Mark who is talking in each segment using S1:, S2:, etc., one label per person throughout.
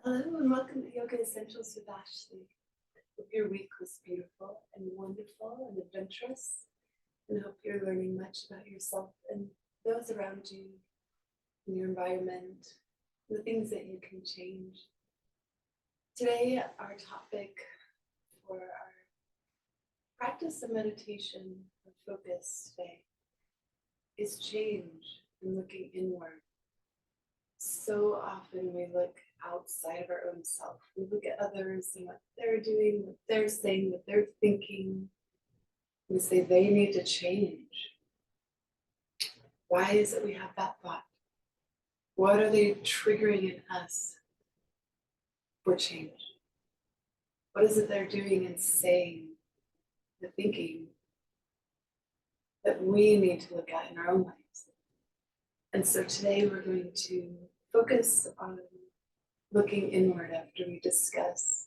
S1: Hello and welcome to Yoga Essentials with Ashley. Hope your week was beautiful and wonderful and adventurous, and hope you're learning much about yourself and those around you, in your environment, the things that you can change. Today, our topic for our practice of meditation or focus today is change and looking inward. So often we look outside of our own self. We look at others and what they're doing, what they're saying, what they're thinking. We say they need to change. Why is it we have that thought? What are they triggering in us for change? What is it they're doing and saying, the thinking that we need to look at in our own lives? And so today we're going to focus on looking inward after we discuss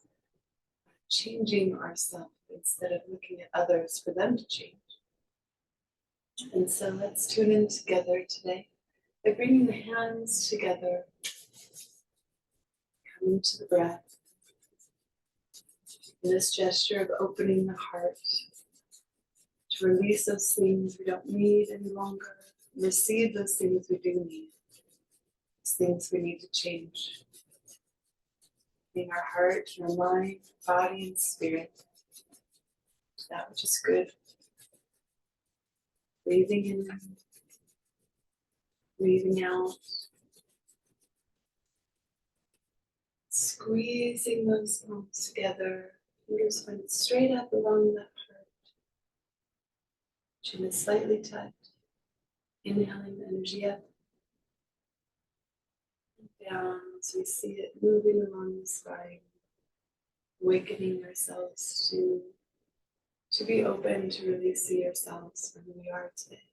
S1: changing ourselves instead of looking at others for them to change. And so let's tune in together today by bringing the hands together, coming to the breath. In this gesture of opening the heart to release those things we don't need any longer, receive those things we do need, those things we need to change. In our heart, our mind, body, and spirit, that which is good. Breathing in, breathing out. Squeezing those palms together, fingers point straight up along that heart. Chin is slightly tucked. Inhaling energy up and down as we see it moving along the spine, awakening ourselves to be open to really see ourselves for who we are today.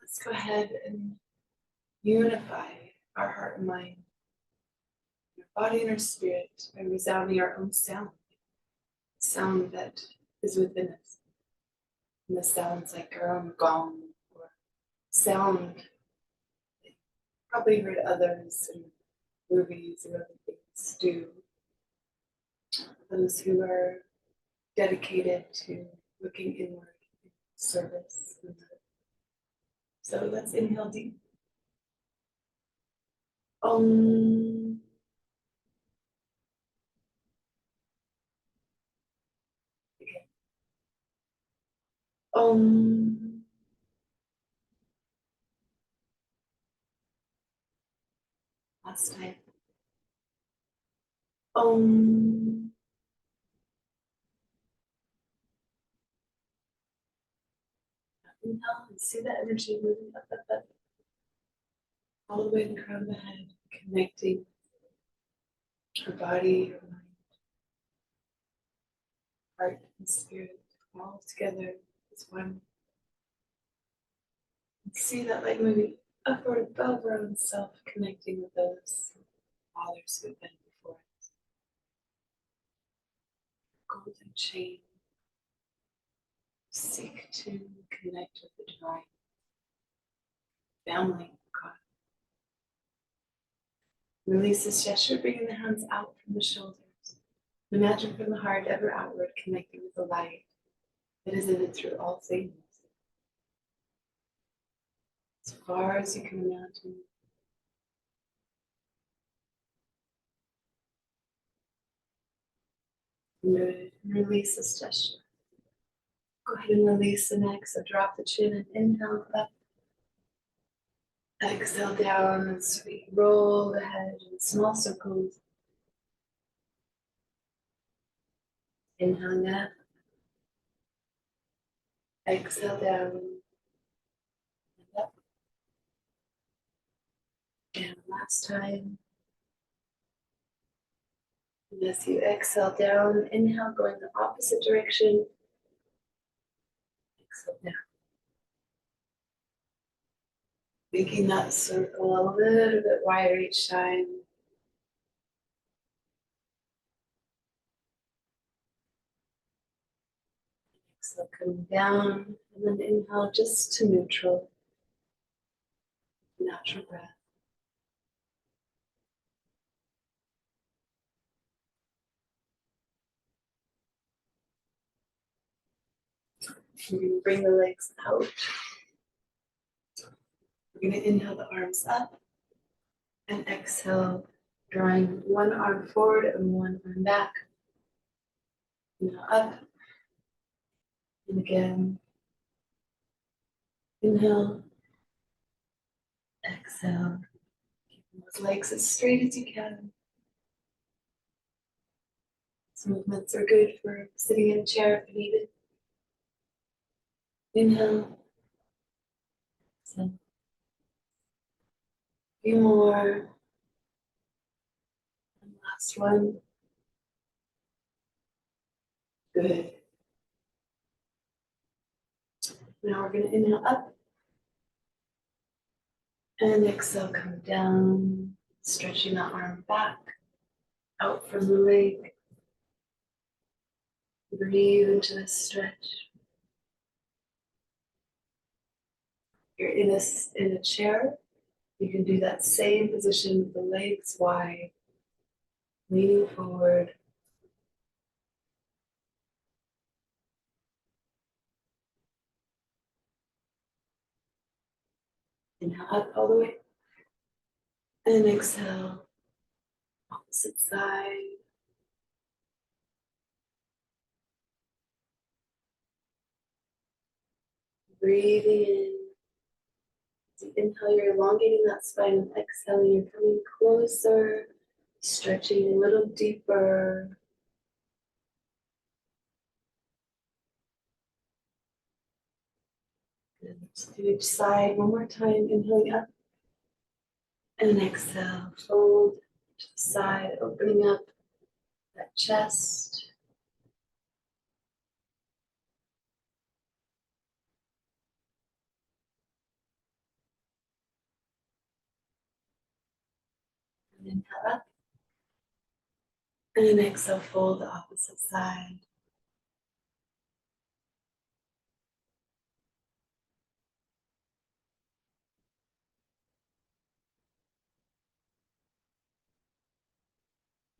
S1: Let's go ahead and unify our heart and mind, our body and our spirit by resounding our own sound that is within us. And the sounds like our own gong or sound that you probably heard others in movies or other things do. Those who are dedicated to looking inward in service. So let's inhale deep. Om. Again. Om. Last time. Om. Inhale and see that energy moving up, up, up. All the way to the crown of the head, connecting our body, our mind, heart, and spirit all together as one. And see that light moving upward above our own self, connecting with those fathers who have been before us. Golden chain. Seek to connect with the divine family of God. Release this gesture, bringing the hands out from the shoulders. Imagine from the heart ever outward, connecting with the light that is in it through all things. As far as you can imagine. Good. Release this gesture. Go ahead and release the neck. So drop the chin and inhale up. Exhale down and sweet. Roll the head in small circles. Inhale up. Exhale down and up. And last time. And as you exhale down, inhale going the opposite direction. Exhale down. Making that circle a little bit wider each time. Exhale coming down, and then inhale just to neutral. Natural breath. We're going to bring the legs out. We're going to inhale the arms up and exhale, drawing one arm forward and one arm back. Inhale up and again. Inhale, exhale. Keep those legs as straight as you can. These movements are good for sitting in a chair if needed. Inhale. Exhale. A few more. And last one. Good. Now we're going to inhale up and exhale, come down, stretching the arm back, out from the leg. Breathe into this stretch. You're in a chair. You can do that same position with the legs wide, leaning forward. Inhale up all the way. And exhale, opposite side. Breathing in. As you inhale, you're elongating that spine, and exhale, you're coming closer, stretching a little deeper. Good. To each side, one more time, inhaling up. And exhale, fold to the side, opening up that chest. And inhale up. And exhale, fold the opposite side.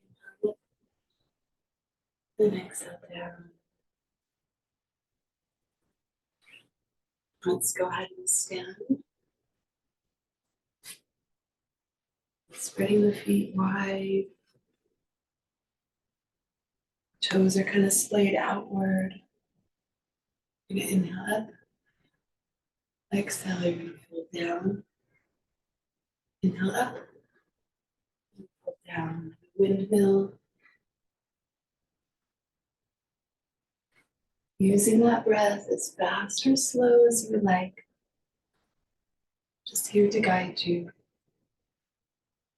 S1: Inhale up. And exhale down. Let's go ahead and stand. Spreading the feet wide. Toes are kind of splayed outward. You're going to inhale up. Exhale, you're going to fold down. Inhale up. And fold down. Windmill. Using that breath as fast or slow as you would like. Just here to guide you.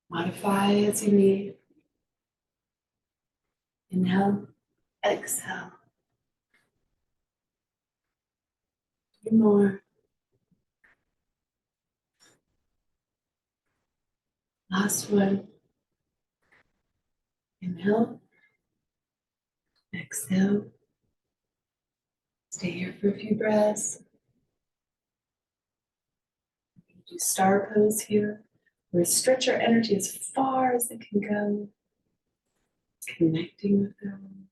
S1: Modify as you need. Inhale, exhale. 2 more. Last one. Inhale, exhale. Stay here for a few breaths. Do star pose here. Where we stretch our energy as far as it can go. Connecting with them.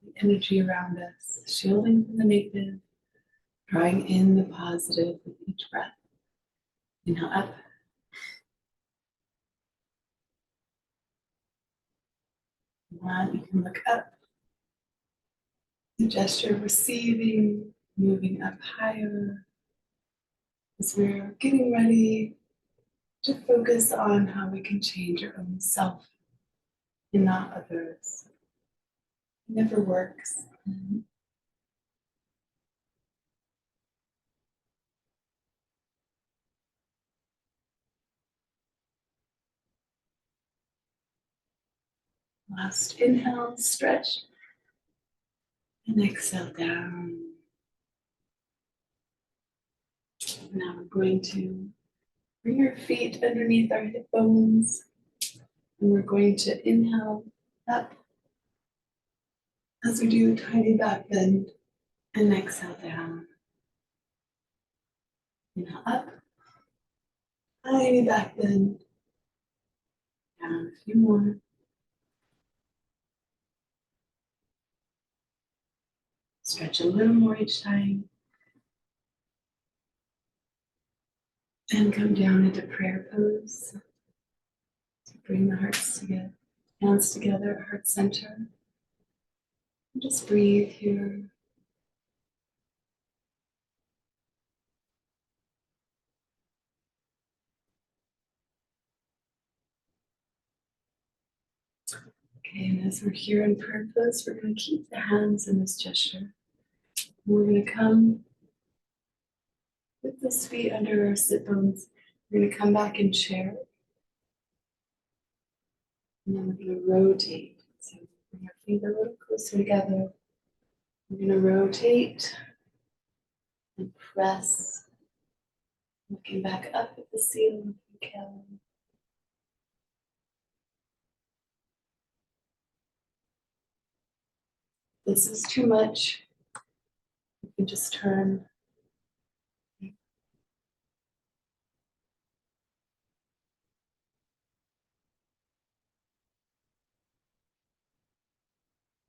S1: The energy around us. Shielding from the negative. Drawing in the positive with each breath. Inhale up. One, you can look up. The gesture of receiving, moving up higher. As we're getting ready to focus on how we can change our own self and not others. It never works. Last inhale, stretch. And exhale down. Now we're going to bring your feet underneath our hip bones. And we're going to inhale up as we do a tiny back bend. And exhale down. Inhale up. Tiny back bend. Down a few more. Stretch a little more each time. And come down into prayer pose. So bring the hearts together, hands together, heart center. And just breathe here. Okay, and as we're here in prayer pose, we're going to keep the hands in this gesture. We're going to come with the feet under our sit bones. We're going to come back in chair. And then we're going to rotate. So bring our feet a little closer together. We're going to rotate and press. Looking back up at the ceiling if you can. This is too much. You can just turn.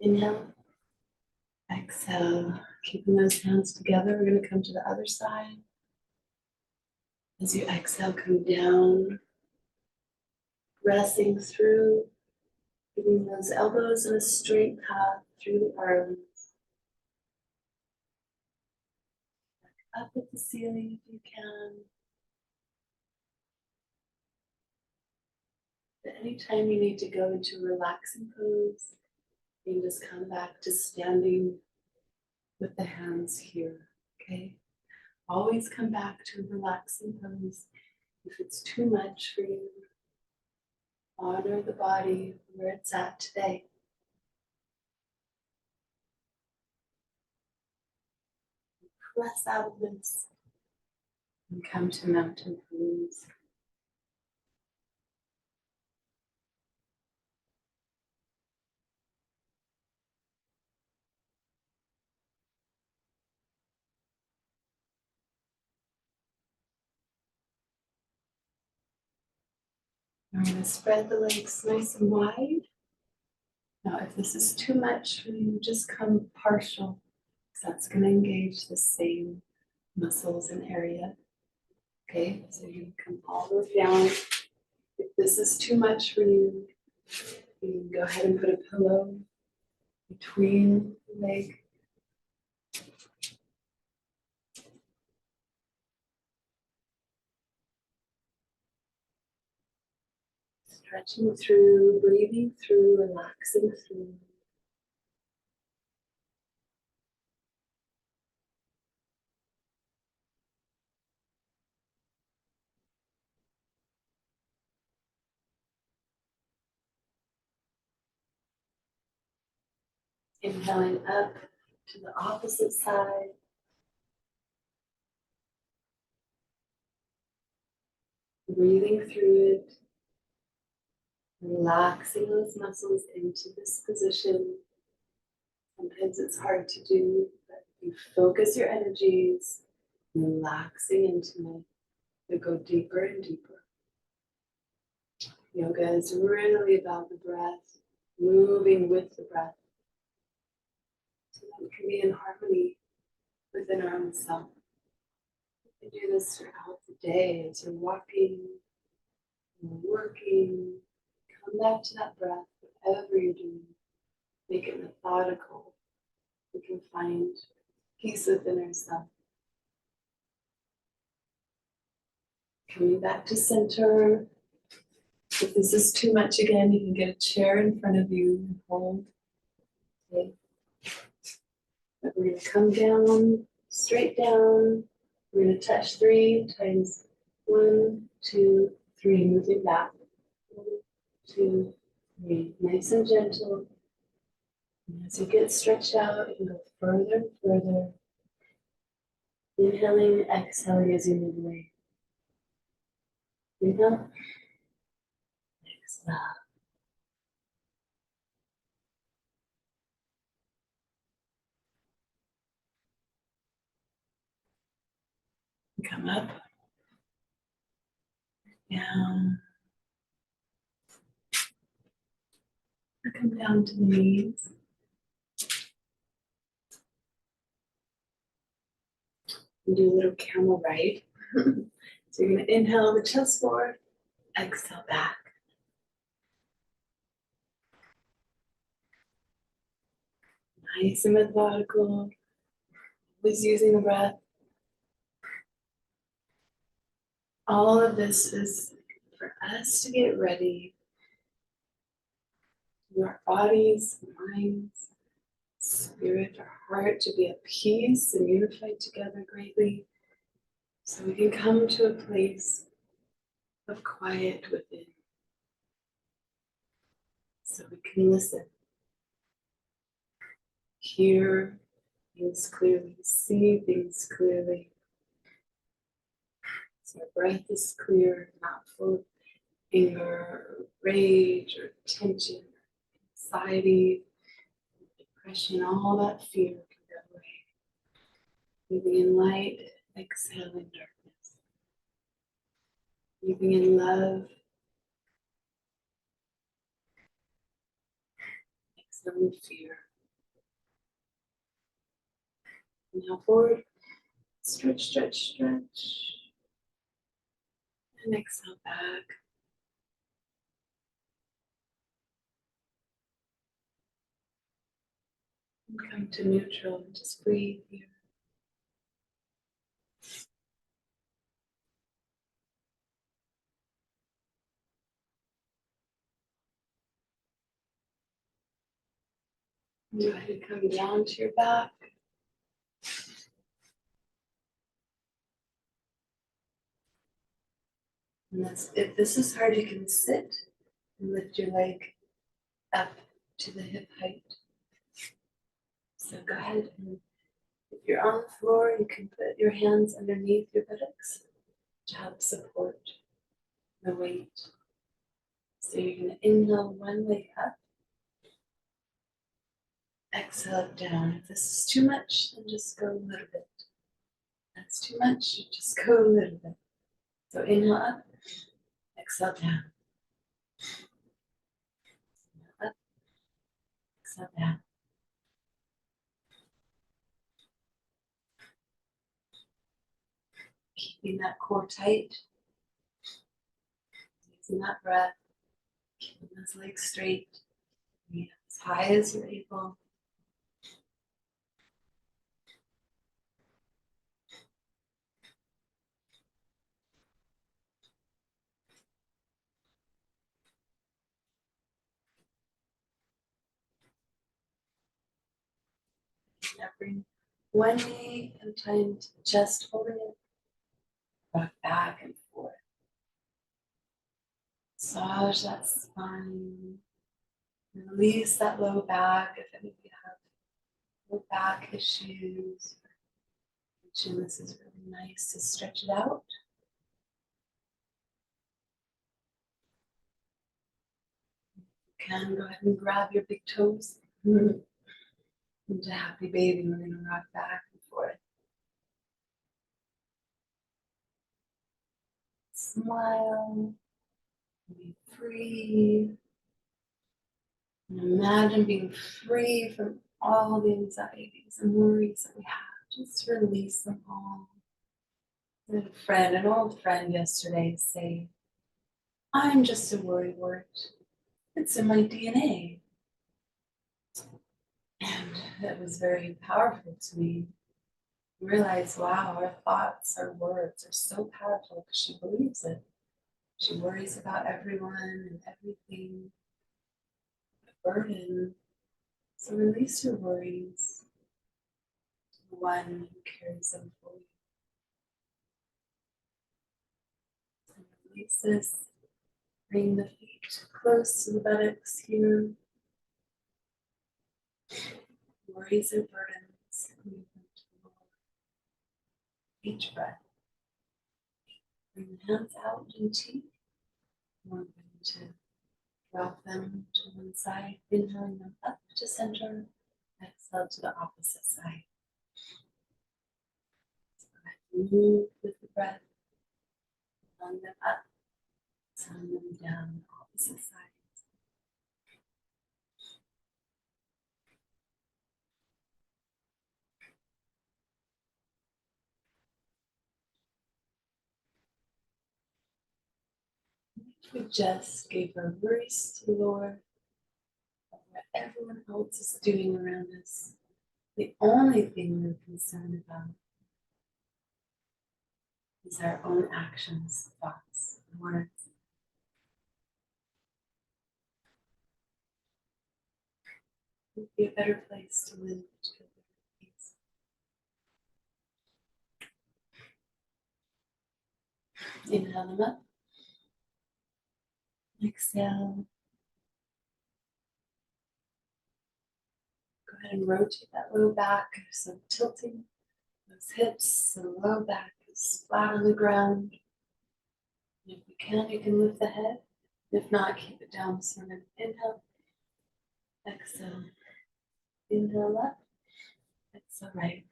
S1: Inhale. Exhale. Keeping those hands together. We're going to come to the other side. As you exhale, come down. Pressing through. Giving those elbows in a straight path through the arms. Up at the ceiling if you can. But anytime you need to go into a relaxing pose, you can just come back to standing with the hands here, okay? Always come back to a relaxing pose. If it's too much for you, honor the body where it's at today. Press out of this and come to mountain pose. Now we're going to spread the legs nice and wide. Now, if this is too much for you, just come partial, because that's going to engage the same muscles and area. Okay, so you're going to come all the way down. If this is too much for you, you can go ahead and put a pillow between the leg. Stretching through, breathing through, relaxing through. Inhaling up to the opposite side. Breathing through it. Relaxing those muscles into this position. Sometimes it's hard to do, but you focus your energies, relaxing into it. You go deeper and deeper. Yoga is really about the breath, moving with the breath. So that we can be in harmony within our own self. You can do this throughout the day as you're walking, you're working. Come back to that breath, whatever you're doing. Make it methodical. We can find peace within ourselves. Coming back to center. If this is too much again, you can get a chair in front of you and hold. Okay. But we're going to come down, straight down. We're going to touch 3 times. 1, 2, 3. Moving back. 1, 2, 3. Nice and gentle. And as you get stretched out, you can go further and further. Inhaling, exhaling as you move away. Inhale. Exhale. Come up. Down. Come down to the knees. Do a little camel ride. So you're going to inhale the chest forward, exhale back. Nice and methodical, always using the breath. All of this is for us to get ready, for our bodies, minds, spirit, our heart to be at peace and unified together greatly, so we can come to a place of quiet within, so we can listen, hear things clearly, see things clearly. So our breath is clear, not full of anger, or rage, or tension, or anxiety, depression, all that fear can go away. Breathing in light, exhaling darkness. Breathing in love, exhaling fear. Inhale forward, stretch, stretch, stretch. And exhale back. And come to neutral and just breathe here. Go ahead and come down to your back. And if this is hard, you can sit and lift your leg up to the hip height. So go ahead, and if you're on the floor, you can put your hands underneath your buttocks to help support the weight. So you're going to inhale one leg up, exhale it down. If this is too much, then just go a little bit. That's too much, you just go a little bit. So inhale up, exhale down. Inhale up, exhale down. Keeping that core tight, using that breath, keeping those legs straight, as high as you're able. Now bring one knee at a time to the chest, holding it, rock back and forth. Massage that spine. Release that low back if any of you have low back issues. This is really nice to stretch it out. You can go ahead and grab your big toes. Into happy baby, we're going to rock back and forth. Smile. Be free. And imagine being free from all the anxieties and worries that we have. Just release them all. I had a friend, an old friend yesterday say, I'm just a worrywart. It's in my DNA. And that was very powerful to me. I realized, wow, our thoughts, our words are so powerful because she believes it. She worries about everyone and everything. A burden. So release your worries to the one who carries them for you. And release this. Bring the feet close to the buttocks here. Worries and burdens. Move them to the Lord. Each breath. Bring the hands out into. We're going to drop them to one side, inhaling them up to center, exhale to the opposite side. So go ahead and move with the breath, inhaling them up, exhaling them down the opposite side. We just gave our worries to the Lord of what everyone else is doing around us. The only thing we're concerned about is our own actions, thoughts, and words. It would be a better place to live together in peace. Inhale them up. Exhale. Go ahead and rotate that low back, so tilting those hips, so the low back is flat on the ground. And if you can lift the head. If not, keep it down. So we're going to inhale, exhale, inhale left, exhale right.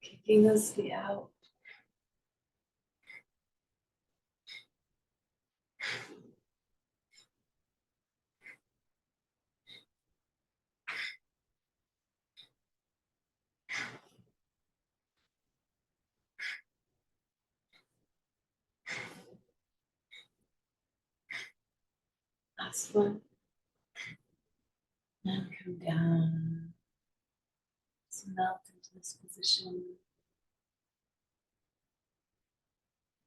S1: Kicking those feet out. Last one. And come down. So melt into this position.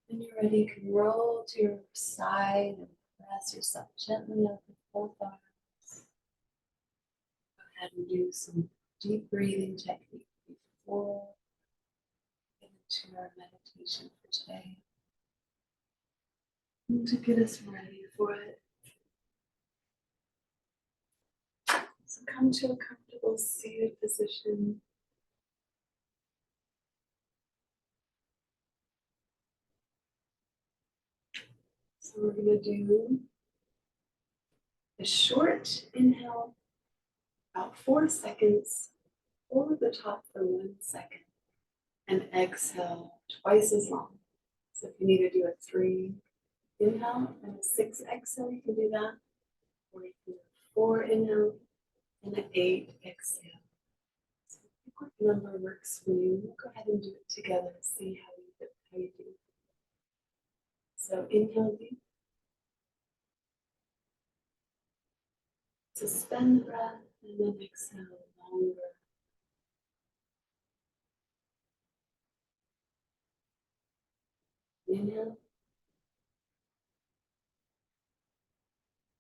S1: When you're ready, you can roll to your side and press yourself gently up with both arms. Go ahead and do some deep breathing technique before getting into our meditation for today. And to get us ready for it. So come to a comfortable seated position. So we're going to do a short inhale, about 4 seconds, over the top for 1 second, and exhale twice as long. So if you need to do a 3 inhale and a 6 exhale, you can do that. Or you can do a 4 inhale and an 8 exhale. So what number works for you? We'll go ahead and do it together, see how you do. So inhale deep. Suspend the breath and then exhale longer. Inhale.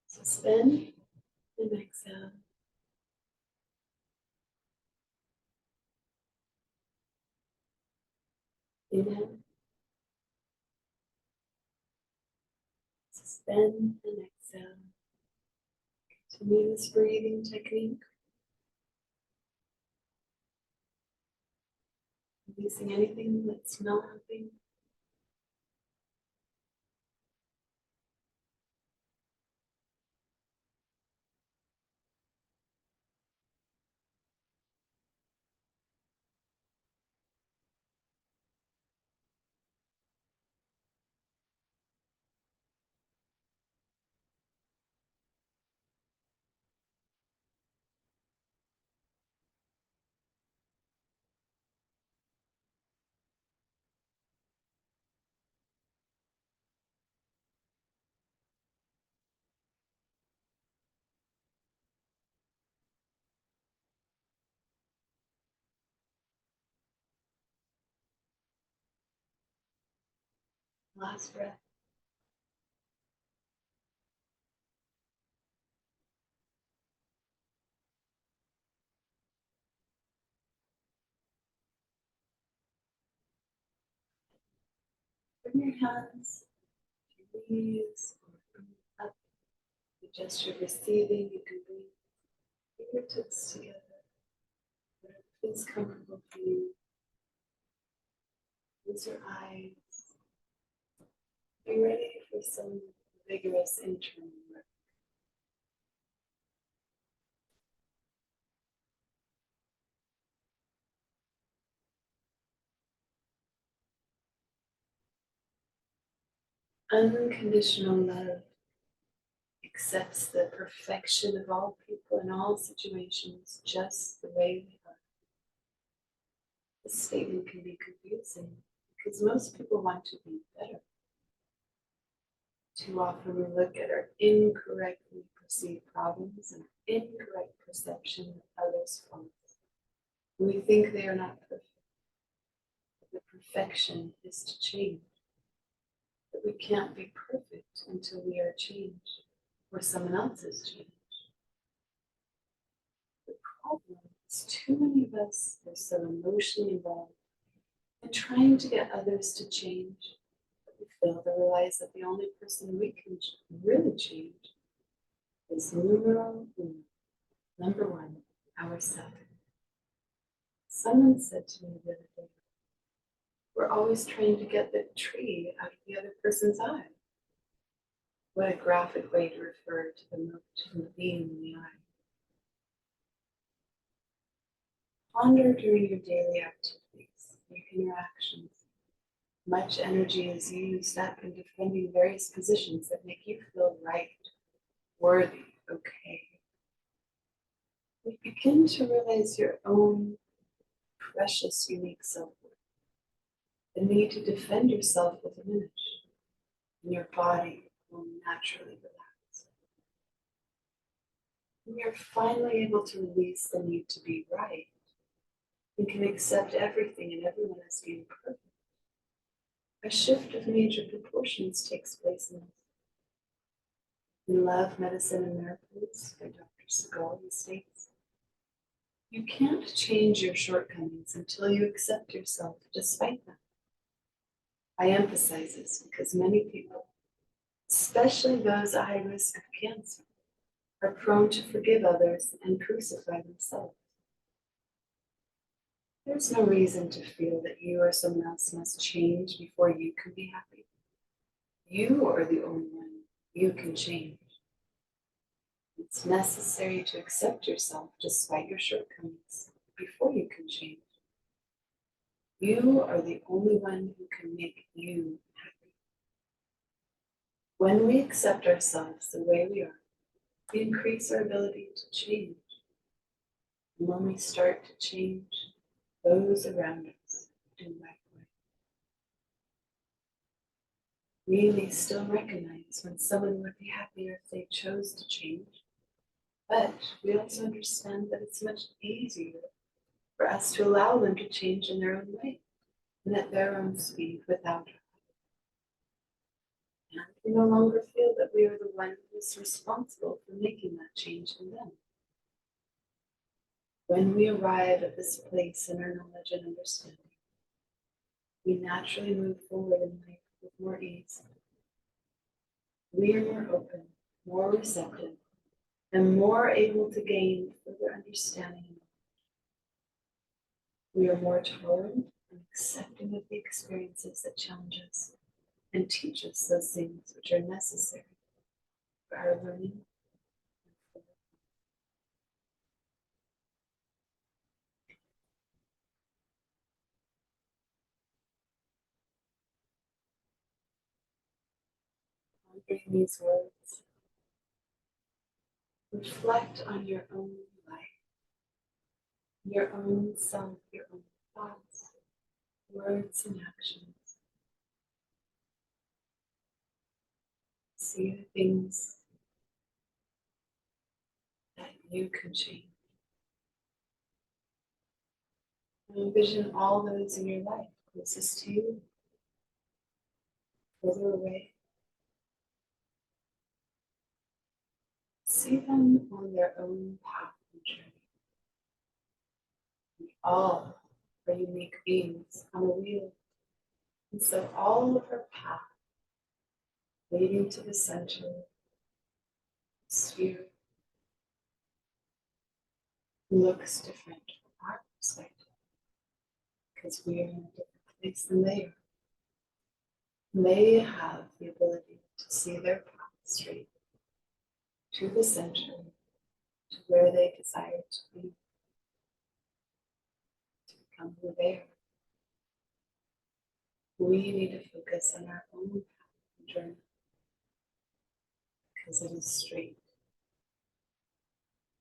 S1: Suspend and exhale. Inhale. Suspend and exhale. Continue this breathing technique. Releasing anything that's not helping. Last breath. Bring your hands to your knees or bring them up. The gesture of receiving, you can bring fingertips together. Whatever feels comfortable for you. Close your eyes. Be ready for some vigorous internal work. Unconditional love accepts the perfection of all people in all situations just the way they are. This statement can be confusing because most people want to be better. Too often we look at our incorrectly perceived problems and incorrect perception of others' faults. We think they are not perfect. The perfection is to change. But we can't be perfect until we are changed or someone else is changed. The problem is too many of us are so emotionally involved in trying to get others to change that we fail to realize that the only person we can really change is number one, ourselves. Someone said to me the other day, we're always trying to get the tree out of the other person's eye. What a graphic way to refer to the beam in the eye. Ponder during your daily activities, your interactions. Much energy is used up in defending various positions that make you feel right, worthy, okay. You begin to realize your own precious, unique self-worth. The need to defend yourself will diminish, and your body will naturally relax. When you're finally able to release the need to be right, you can accept everything and everyone as being perfect. A shift of major proportions takes place in us. In Love, Medicine, and Miracles by Dr. Segal, he states, you can't change your shortcomings until you accept yourself despite them. I emphasize this because many people, especially those at high risk of cancer, are prone to forgive others and crucify themselves. There's no reason to feel that you or someone else must change before you can be happy. You are the only one you can change. It's necessary to accept yourself despite your shortcomings before you can change. You are the only one who can make you happy. When we accept ourselves the way we are, we increase our ability to change. And when we start to change, those around us do likewise. We may still recognize when someone would be happier if they chose to change, but we also understand that it's much easier for us to allow them to change in their own way and at their own speed without us. And we no longer feel that we are the one who is responsible for making that change in them. When we arrive at this place in our knowledge and understanding, we naturally move forward in life with more ease. We are more open, more receptive, and more able to gain further understanding. We are more tolerant and accepting of the experiences that challenge us and teach us those things which are necessary for our learning. Pondering these words, reflect on your own life, your own self, your own thoughts, words, and actions. See the things that you can change. And envision all those in your life closest to you, further away. See them on their own path and journey. We all are unique beings on a wheel. And so all of our path leading to the center, the sphere, looks different from our perspective because we are in a different place than they are. They have the ability to see their path straight to the center, to where they desire to be, to become who they are. We need to focus on our own path and journey because it is straight.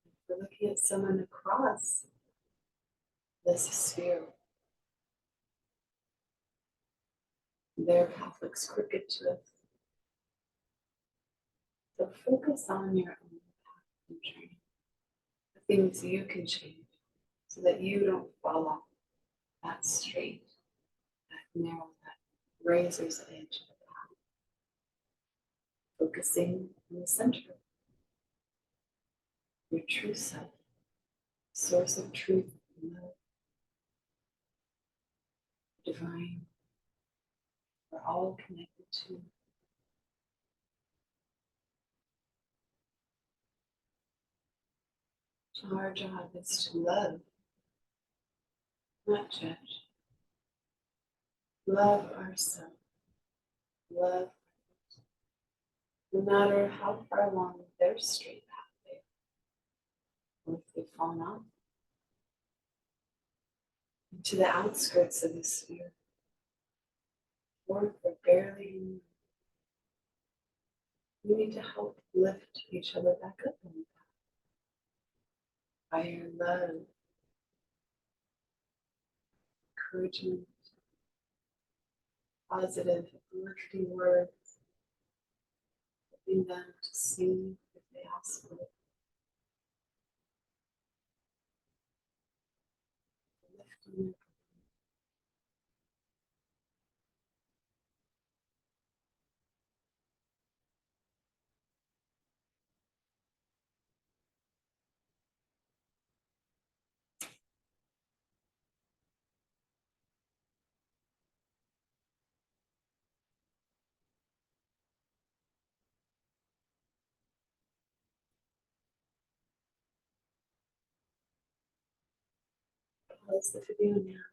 S1: If we're looking at someone across this sphere, their path looks crooked to us. So focus on your own path and journey, the things you can change so that you don't fall off that straight, that narrow, that razor's edge of the path. Focusing on the center, your true self, source of truth and love, divine, we're all connected to. So our job is to love, not judge. Love ourselves. Love, no matter how far along their straight path they are, or if they've fallen off, to the outskirts of the sphere, or if they're barely in. We need to help lift each other back up on the path by your love, encouragement, positive, uplifting words, helping them to see if they ask for it. Lifting them. Pause the video now.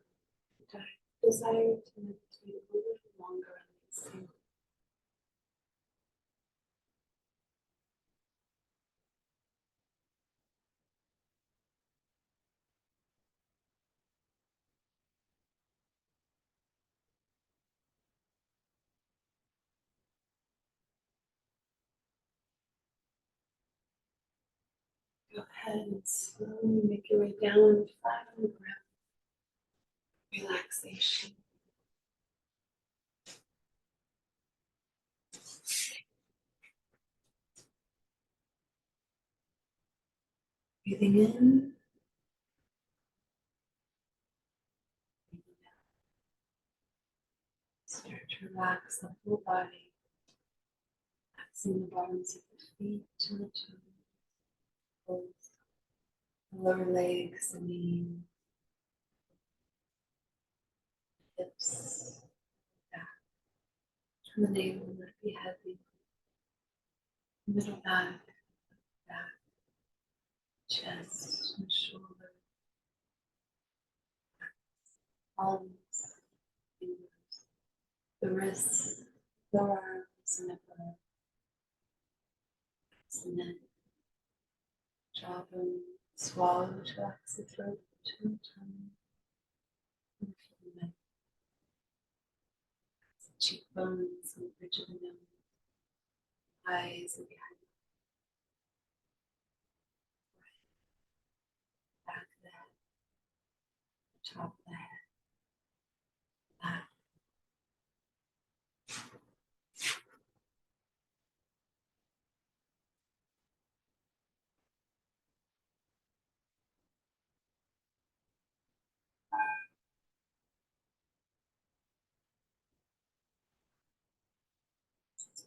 S1: Desire to meditate a little longer on these things. Go ahead and slowly make your way down flat on the ground. Relaxation. Breathing in. Breathing out. Start to relax the whole body. Relaxing the bottoms of the feet and the toes. The lower legs, the knees, hips, back. And the navel, let it be heavy. Middle back, chest, and shoulder, arms, fingers, the wrists, lower arms, and upper arms, and then jawbone, swallow to relax the throat, chin, tongue, and the cheekbones, and the bridge of the nose, eyes, and behind the back of the head, the top of the head.